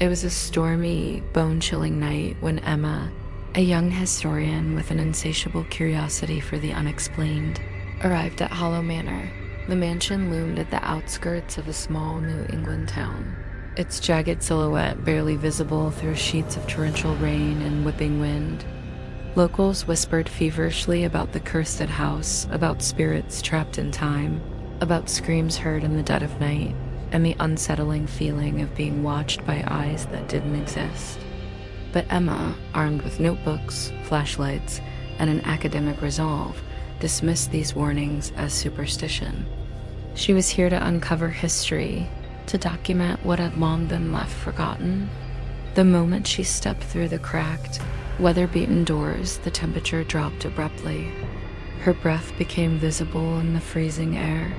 It was a stormy, bone-chilling night when Emma, a young historian with an insatiable curiosity for the unexplained, arrived at Hollow Manor. The mansion loomed at the outskirts of a small New England town, its jagged silhouette barely visible through sheets of torrential rain and whipping wind. Locals whispered feverishly about the cursed house, about spirits trapped in time, about screams heard in the dead of night, and the unsettling feeling of being watched by eyes that didn't exist. But Emma, armed with notebooks, flashlights, and an academic resolve, dismissed these warnings as superstition. She was here to uncover history, to document what had long been left forgotten. The moment she stepped through the cracked, weather-beaten doors, the temperature dropped abruptly. Her breath became visible in the freezing air.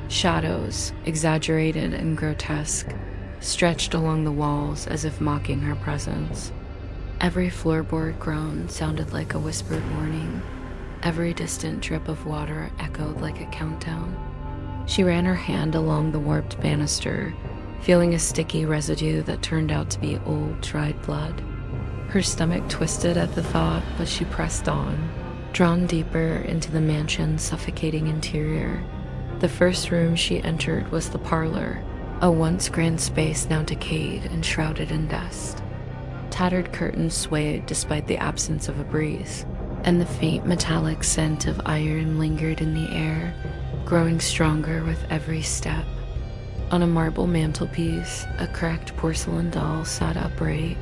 Shadows, exaggerated and grotesque, stretched along the walls as if mocking her presence. Every floorboard groan sounded like a whispered warning. Every distant drip of water echoed like a countdown. She ran her hand along the warped banister, feeling a sticky residue that turned out to be old, dried blood. Her stomach twisted at the thought, but she pressed on, drawn deeper into the mansion's suffocating interior. The first room she entered was the parlor, a once grand space now decayed and shrouded in dust. Tattered curtains swayed despite the absence of a breeze, and the faint metallic scent of iron lingered in the air, growing stronger with every step. On a marble mantelpiece, a cracked porcelain doll sat upright,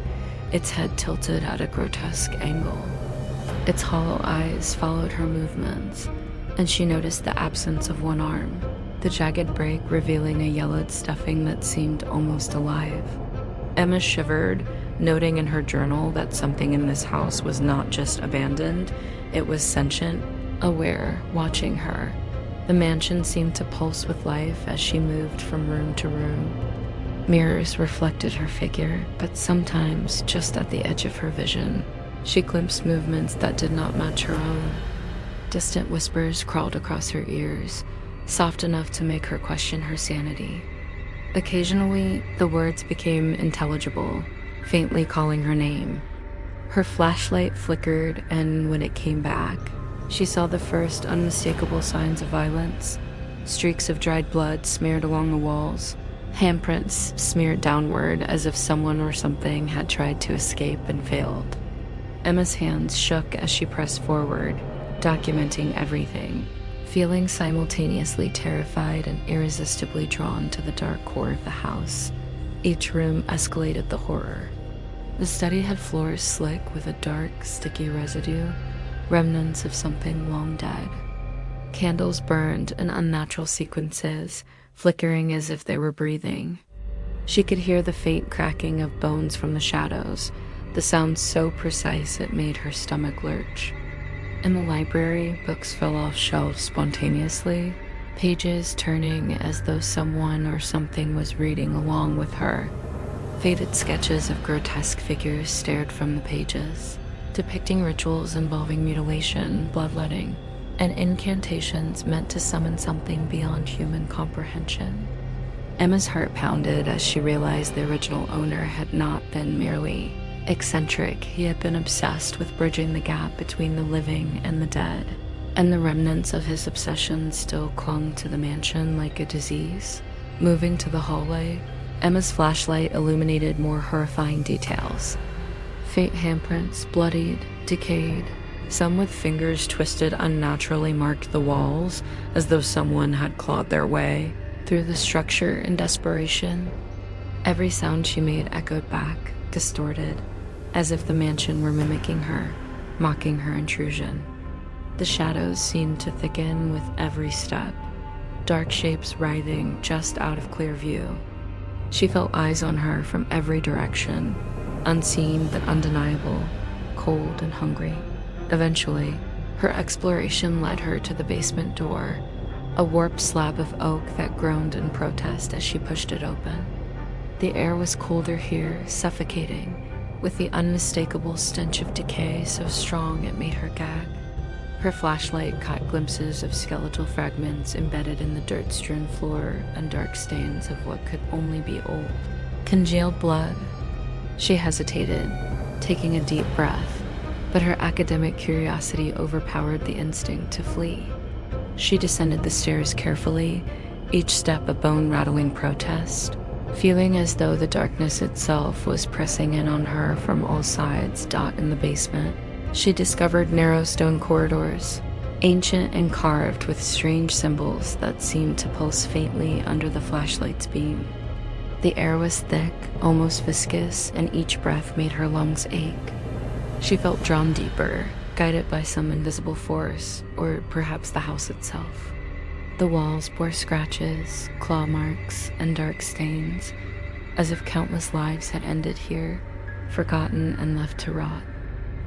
its head tilted at a grotesque angle. Its hollow eyes followed her movements, and she noticed the absence of one arm, the jagged break revealing a yellowed stuffing that seemed almost alive. Emma shivered, noting in her journal that something in this house was not just abandoned, it was sentient, aware, watching her. The mansion seemed to pulse with life as she moved from room to room. Mirrors reflected her figure, but sometimes, just at the edge of her vision, she glimpsed movements that did not match her own. Distant whispers crawled across her ears, soft enough to make her question her sanity. Occasionally, the words became intelligible, faintly calling her name. Her flashlight flickered, and when it came back, she saw the first unmistakable signs of violence. Streaks of dried blood smeared along the walls, handprints smeared downward as if someone or something had tried to escape and failed. Emma's hands shook as she pressed forward, documenting everything, feeling simultaneously terrified and irresistibly drawn to the dark core of the house. Each room escalated the horror. The study had floors slick with a dark, sticky residue, remnants of something long dead. Candles burned in unnatural sequences, flickering as if they were breathing. She could hear the faint cracking of bones from the shadows, the sound so precise it made her stomach lurch. In the library, books fell off shelves spontaneously, pages turning as though someone or something was reading along with her. Faded sketches of grotesque figures stared from the pages, depicting rituals involving mutilation, bloodletting, and incantations meant to summon something beyond human comprehension. Emma's heart pounded as she realized the original owner had not been merely eccentric. He had been obsessed with bridging the gap between the living and the dead, and the remnants of his obsession still clung to the mansion like a disease. Moving to the hallway, Emma's flashlight illuminated more horrifying details. Faint handprints, bloodied, decayed, some with fingers twisted unnaturally, marked the walls as though someone had clawed their way through the structure in desperation. Every sound she made echoed back, distorted, as if the mansion were mimicking her, mocking her intrusion. The shadows seemed to thicken with every step, dark shapes writhing just out of clear view. She felt eyes on her from every direction, unseen but undeniable, cold and hungry. Eventually, her exploration led her to the basement door, a warped slab of oak that groaned in protest as she pushed it open. The air was colder here, suffocating, with the unmistakable stench of decay so strong it made her gag. Her flashlight caught glimpses of skeletal fragments embedded in the dirt-strewn floor and dark stains of what could only be old. Congealed blood, She hesitated, taking a deep breath, but her academic curiosity overpowered the instinct to flee. She descended the stairs carefully, each step a bone-rattling protest, feeling as though the darkness itself was pressing in on her from all sides. In the basement, she discovered narrow stone corridors, ancient and carved with strange symbols that seemed to pulse faintly under the flashlight's beam. The air was thick, almost viscous, and each breath made her lungs ache. She felt drawn deeper, guided by some invisible force, or perhaps the house itself. The walls bore scratches, claw marks, and dark stains, as if countless lives had ended here, forgotten and left to rot.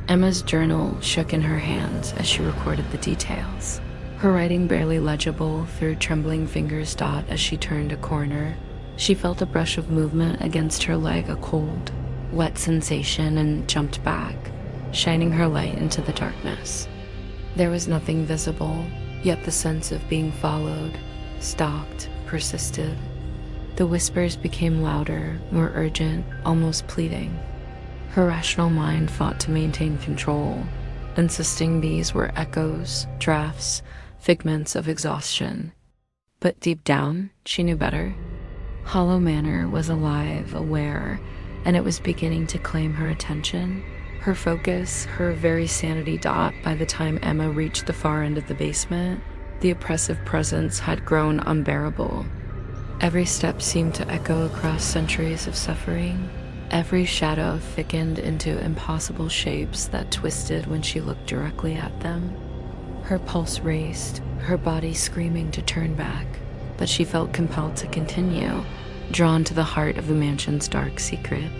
Emma's journal shook in her hands as she recorded the details, her writing barely legible through trembling fingers. As she turned a corner, she felt a brush of movement against her leg, a cold, wet sensation, and jumped back, shining her light into the darkness. There was nothing visible, yet the sense of being followed, stalked, persisted. The whispers became louder, more urgent, almost pleading. Her rational mind fought to maintain control, insisting these were echoes, drafts, figments of exhaustion. But deep down, she knew better. Hollow Manor was alive, aware, and it was beginning to claim her attention, her focus, her very sanity. By the time Emma reached the far end of the basement, the oppressive presence had grown unbearable. Every step seemed to echo across centuries of suffering. Every shadow thickened into impossible shapes that twisted when she looked directly at them. Her pulse raced, her body screaming to turn back, but she felt compelled to continue, drawn to the heart of the mansion's dark secret.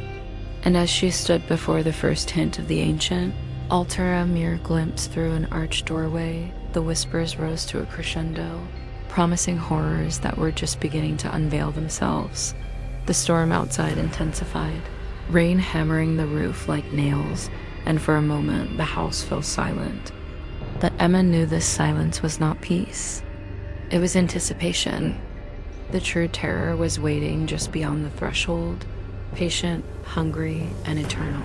And as she stood before the first hint of the ancient altar, a mere glimpse through an arched doorway, the whispers rose to a crescendo, promising horrors that were just beginning to unveil themselves. The storm outside intensified, rain hammering the roof like nails, and for a moment the house fell silent. But Emma knew this silence was not peace. It was anticipation. The true terror was waiting just beyond the threshold, patient, hungry, and eternal.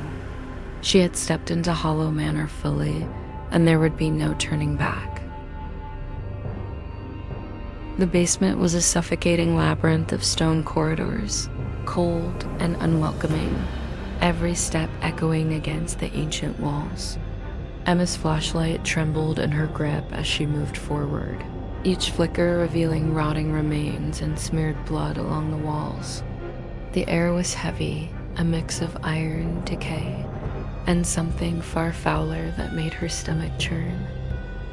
She had stepped into Hollow Manor fully, and there would be no turning back. The basement was a suffocating labyrinth of stone corridors, cold and unwelcoming, every step echoing against the ancient walls. Emma's flashlight trembled in her grip as she moved forward, each flicker revealing rotting remains and smeared blood along the walls. The air was heavy, a mix of iron, decay, and something far fouler that made her stomach churn.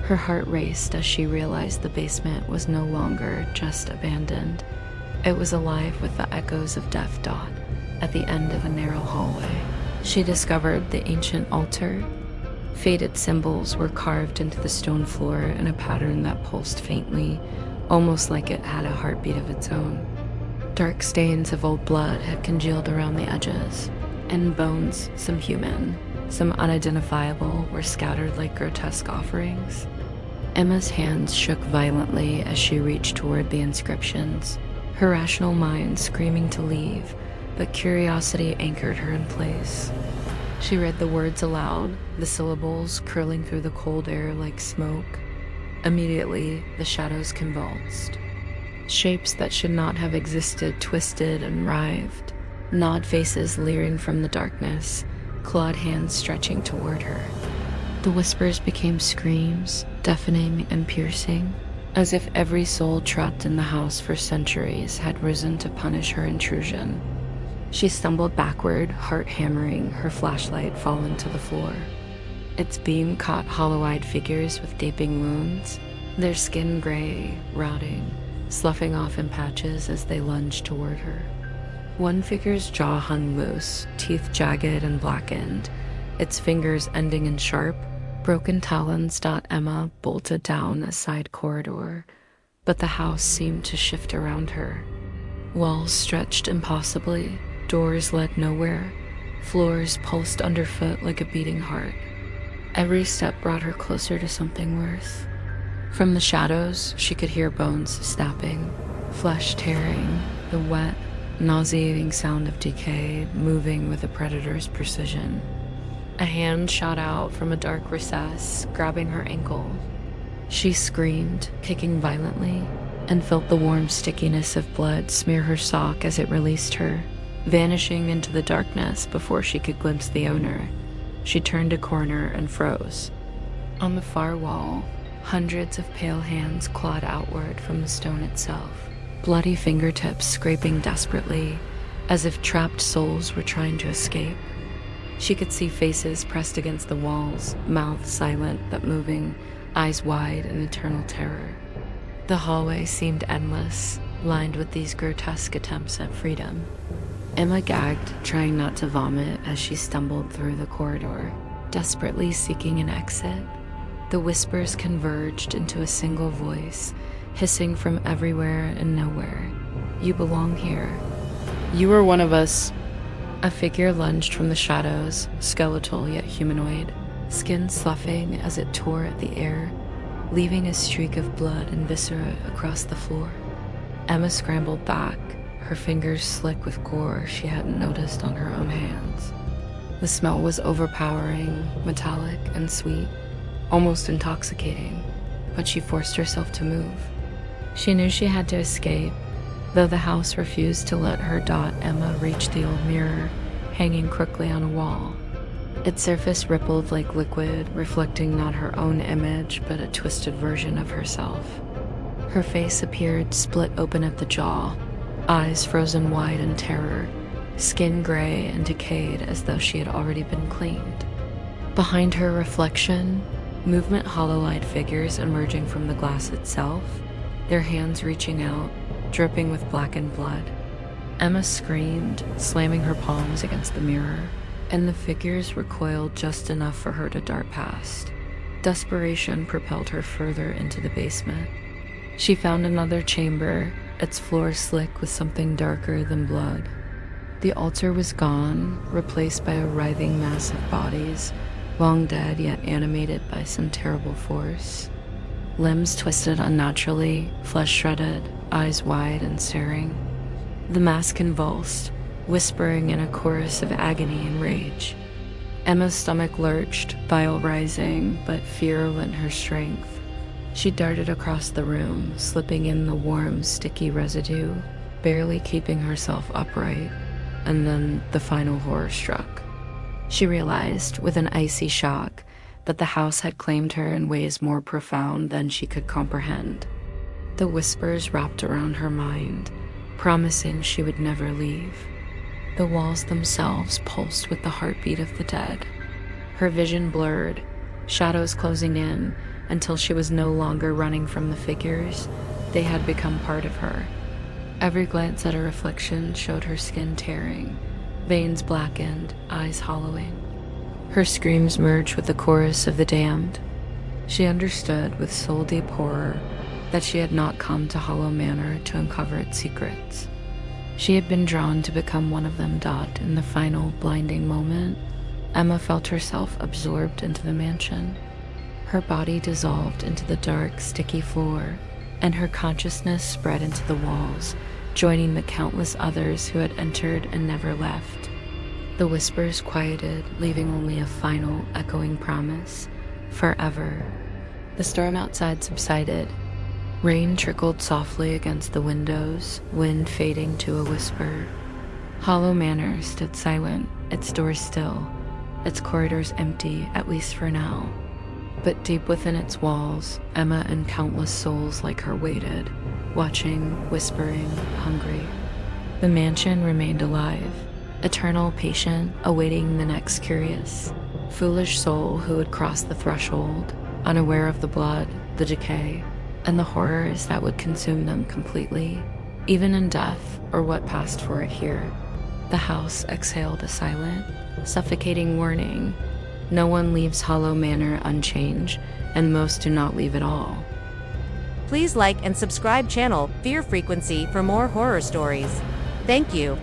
Her heart raced as she realized the basement was no longer just abandoned. It was alive with the echoes of death. At the end of a narrow hallway, she discovered the ancient altar. Faded symbols were carved into the stone floor in a pattern that pulsed faintly, almost like it had a heartbeat of its own. Dark stains of old blood had congealed around the edges, and bones, some human, some unidentifiable, were scattered like grotesque offerings. Emma's hands shook violently as she reached toward the inscriptions, her rational mind screaming to leave, but curiosity anchored her in place. She read the words aloud, the syllables curling through the cold air like smoke. Immediately, the shadows convulsed. Shapes that should not have existed twisted and writhed, gnawed faces leering from the darkness, clawed hands stretching toward her. The whispers became screams, deafening and piercing, as if every soul trapped in the house for centuries had risen to punish her intrusion. She stumbled backward, heart hammering, her flashlight falling to the floor. Its beam caught hollow-eyed figures with gaping wounds, their skin gray, rotting, sloughing off in patches as they lunged toward her. One figure's jaw hung loose, teeth jagged and blackened, its fingers ending in sharp, broken talons. Emma bolted down a side corridor, but the house seemed to shift around her. Walls stretched impossibly, doors led nowhere, floors pulsed underfoot like a beating heart. Every step brought her closer to something worse. From the shadows, she could hear bones snapping, flesh tearing, the wet, nauseating sound of decay moving with a predator's precision. A hand shot out from a dark recess, grabbing her ankle. She screamed, kicking violently, and felt the warm stickiness of blood smear her sock as it released her, vanishing into the darkness before she could glimpse the owner. She turned a corner and froze. On the far wall, hundreds of pale hands clawed outward from the stone itself, bloody fingertips scraping desperately, as if trapped souls were trying to escape. She could see faces pressed against the walls, mouths silent but moving, eyes wide in eternal terror. The hallway seemed endless, lined with these grotesque attempts at freedom. Emma gagged, trying not to vomit as she stumbled through the corridor, desperately seeking an exit. The whispers converged into a single voice, hissing from everywhere and nowhere. "You belong here. You are one of us." A figure lunged from the shadows, skeletal yet humanoid, skin sloughing as it tore at the air, leaving a streak of blood and viscera across the floor. Emma scrambled back, her fingers slick with gore she hadn't noticed on her own hands. The smell was overpowering, metallic and sweet, almost intoxicating, but she forced herself to move. She knew she had to escape, though the house refused to let her. Emma reached the old mirror, hanging crooked on a wall. Its surface rippled like liquid, reflecting not her own image, but a twisted version of herself. Her face appeared split open at the jaw, eyes frozen wide in terror, skin gray and decayed as though she had already been cleaned. Behind her reflection, movement hollow-eyed figures emerging from the glass itself, their hands reaching out, dripping with blackened blood. Emma screamed, slamming her palms against the mirror, and the figures recoiled just enough for her to dart past. Desperation propelled her further into the basement. She found another chamber, its floor slick with something darker than blood. The altar was gone, replaced by a writhing mass of bodies, long dead yet animated by some terrible force. Limbs twisted unnaturally, flesh shredded, eyes wide and staring. The mass convulsed, whispering in a chorus of agony and rage. Emma's stomach lurched, bile rising, but fear lent her strength. She darted across the room, slipping in the warm, sticky residue, barely keeping herself upright, and then the final horror struck. She realized, with an icy shock, that the house had claimed her in ways more profound than she could comprehend. The whispers wrapped around her mind, promising she would never leave. The walls themselves pulsed with the heartbeat of the dead. Her vision blurred, shadows closing in, until she was no longer running from the figures. They had become part of her. Every glance at her reflection showed her skin tearing, veins blackened, eyes hollowing. Her screams merged with the chorus of the damned. She understood with soul-deep horror that she had not come to Hollow Manor to uncover its secrets. She had been drawn to become one of them. In the final blinding moment, Emma felt herself absorbed into the mansion. Her body dissolved into the dark, sticky floor, and her consciousness spread into the walls, joining the countless others who had entered and never left. The whispers quieted, leaving only a final, echoing promise: forever. The storm outside subsided. Rain trickled softly against the windows, wind fading to a whisper. Hollow Manor stood silent, its doors still, its corridors empty, at least for now. But deep within its walls, Emma and countless souls like her waited, watching, whispering, hungry. The mansion remained alive, eternal, patient, awaiting the next curious, foolish soul who would cross the threshold, unaware of the blood, the decay, and the horrors that would consume them completely, even in death or what passed for it here. The house exhaled a silent, suffocating warning. No one leaves Hollow Manor unchanged, and most do not leave at all. Please like and subscribe channel Fear Frequency for more horror stories. Thank you.